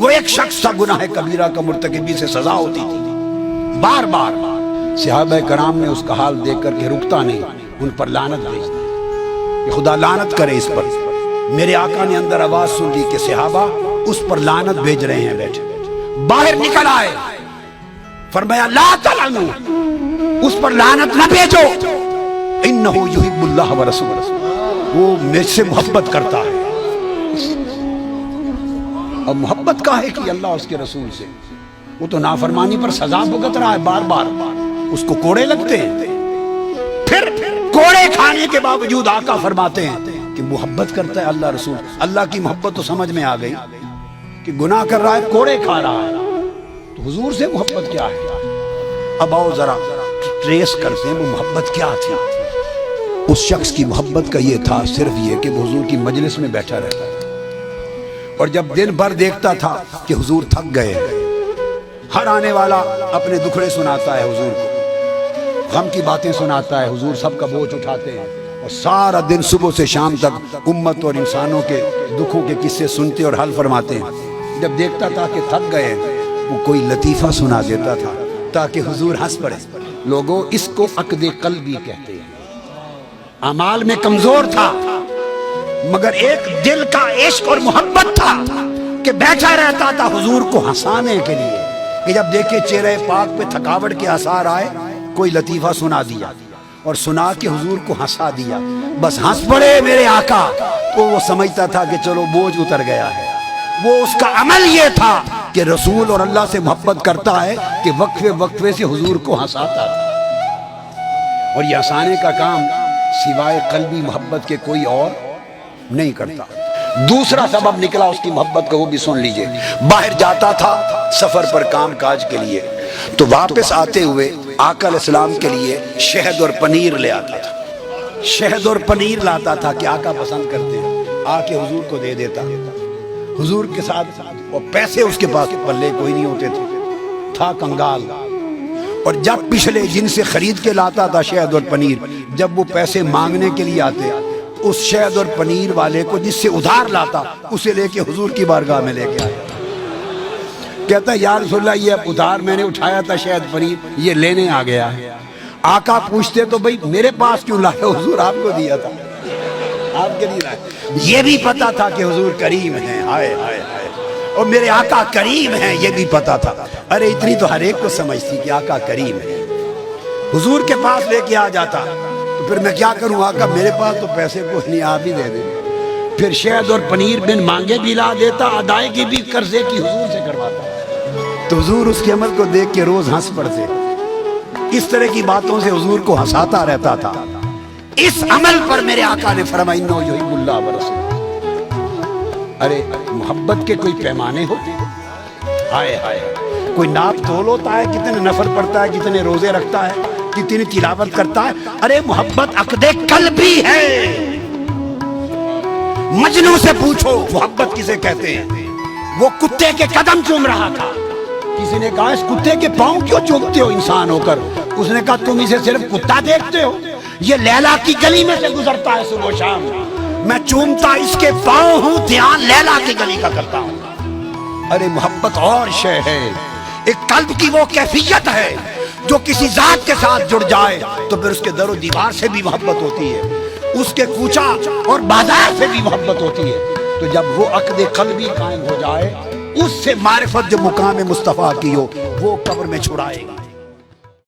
وہ ایک شخص تھا گناہ کبیرہ کا مرتکبی سے سزا ہوتی تھی، بار بار صحابہ کرام نے اس کا حال دیکھ کر کے رکتا نہیں، ان پر لعنت بھیج دی کہ خدا لعنت کرے اس پر۔ میرے آقا نے اندر آواز سن لی کہ صحابہ اس پر لعنت بھیج رہے ہیں، بیٹھے باہر نکل آئے، فرمایا لا تلعنوا، اس پر لعنت نہ بھیجو، انہ یحب اللہ ورسولہ، وہ مجھ سے محبت کرتا ہے۔ اب محبت کا ہے کہ اللہ اس کے رسول سے، وہ تو نافرمانی پر سزا بھگت رہا ہے بار بار، اس کو کوڑے لگتے ہیں، پھر کوڑے کھانے کے باوجود آقا فرماتے ہیں کہ محبت کرتا ہے اللہ رسول۔ اللہ کی محبت تو سمجھ میں آ گئی کہ گناہ کر رہا ہے، کوڑے کھا رہا ہے، تو حضور سے محبت کیا ہے؟ اب آؤ ذرا ٹریس کرتے ہیں وہ محبت کیا تھی۔ اس شخص کی محبت کا یہ تھا صرف یہ کہ وہ حضور کی مجلس میں بیٹھا رہتا ہے، اور جب دن بھر دیکھتا تھا کہ حضور تھک گئے، ہر آنے والا اپنے دکھڑے سناتا ہے حضور کو، غم کی باتیں سناتا ہے، حضور سب کا بوجھ اٹھاتے ہیں، اور سارا دن صبح سے شام تک امت اور انسانوں کے دکھوں کے قصے سنتے اور حل فرماتے ہیں۔ جب دیکھتا تھا کہ تھک گئے، وہ کوئی لطیفہ سنا دیتا تھا تاکہ حضور ہنس پڑے۔ لوگوں اس کو عقد قلبی کہتے ہیں۔ اعمال میں کمزور تھا مگر ایک دل کا عشق اور محبت تھا کہ بیٹھا رہتا تھا حضور کو ہنسانے کے لیے، کہ جب دیکھے چہرے پاک پہ تھکاوٹ کے آثار آئے، کوئی لطیفہ سنا دیا اور سنا کے حضور کو ہنسا دیا، بس ہنس پڑے میرے آقا، تو وہ سمجھتا تھا کہ چلو بوجھ اتر گیا ہے۔ وہ اس کا عمل یہ تھا کہ رسول اور اللہ سے محبت کرتا ہے کہ وقفے وقفے سے حضور کو ہنساتا تھا، اور یہ ہنسانے کا کام سوائے قلبی محبت کے کوئی اور نہیں کرتا۔ دوسرا سبب نکلا اس کی محبت کا، وہ بھی سن لیجئے۔ باہر جاتا تھا سفر پر کام کاج کے لیے، تو واپس آتے ہوئے آقا علیہ السلام کے لیے شہد اور پنیر لے آتا تھا، شہد اور پنیر لاتا تھا کہ آقا پسند کرتے ہیں، آ کے حضور کو دے دیتا، حضور کے ساتھ، اور پیسے اس کے پاس پلے کوئی نہیں ہوتے تھے، تھا کنگال، اور جب پچھلے جن سے خرید کے لاتا تھا شہد اور پنیر، جب وہ پیسے مانگنے کے لیے آتے، اس شہد اور پنیر والے کو جس سے ادھار لاتا، اسے لے کے حضور کی بارگاہ میں لے کے آیا، کہتا یا رسول اللہ یہ ادھار میں نے اٹھایا تھا شہد پنیر، یہ لینے آ گیا ہے۔ آقا پوچھتے تو بھئی میرے پاس کیوں لائے؟ حضور آپ کو دیا تھا، آپ کے لیے لائے۔ یہ بھی پتا تھا کہ حضور کریم ہیں، ہائے ہائے ہائے، اور میرے آقا کریم ہیں یہ بھی پتا تھا۔ ارے اتنی تو ہر ایک کو سمجھ تھی کہ آقا کریم ہے۔ حضور کے پاس لے کے آ جاتا تو پھر میں کیا کروں آقا، میرے پاس تو پیسے کو نہیں، آپ ہی دے دیں۔ پھر شہد اور پنیر بن مانگے بھی لا دیتا، ادائیگی بھی قرضے کی حضور سے کرواتا، تو حضور اس کے عمل کو دیکھ کے روز ہنس پڑتے۔ اس طرح کی باتوں سے حضور کو ہنساتا رہتا تھا۔ اس عمل پر میرے آقا نے فرمایا انہ یحب اللہ ورسولہ۔ ارے محبت کے کوئی پیمانے ہوتے ہیں؟ ہائے ہائے، کوئی ناپ تول ہوتا ہے کتنے نفل پڑھتا ہے، کتنے روزے رکھتا ہے، کتنی تلاوت کرتا ہے؟ ارے محبت عقد قلبی ہے۔ مجنوں سے پوچھو محبت کسے کہتے ہیں؟ وہ کتے کے قدم چوم رہا تھا، کسی نے کہا اس کتے کے پاؤں کیوں چومتے ہو انسان ہو کر؟ اس نے کہا تم اسے صرف کتا دیکھتے ہو، یہ لیلا کی گلی میں سے گزرتا ہے صبح و شام، میں چومتا اس کے پاؤں ہوں، دھیان لیلا کی گلی کا کرتا ہوں۔ ارے محبت اور شے ہے، ایک قلب کی وہ کیفیت ہے جو کسی ذات کے ساتھ جڑ جائے تو پھر اس کے در و دیوار سے بھی محبت ہوتی ہے، اس کے کوچہ اور بازار سے بھی محبت ہوتی ہے۔ تو جب وہ عقد قلبی قائم ہو جائے، اس سے معرفت جو مقام مصطفیٰ کی ہو وہ قبر میں چھڑائے گا۔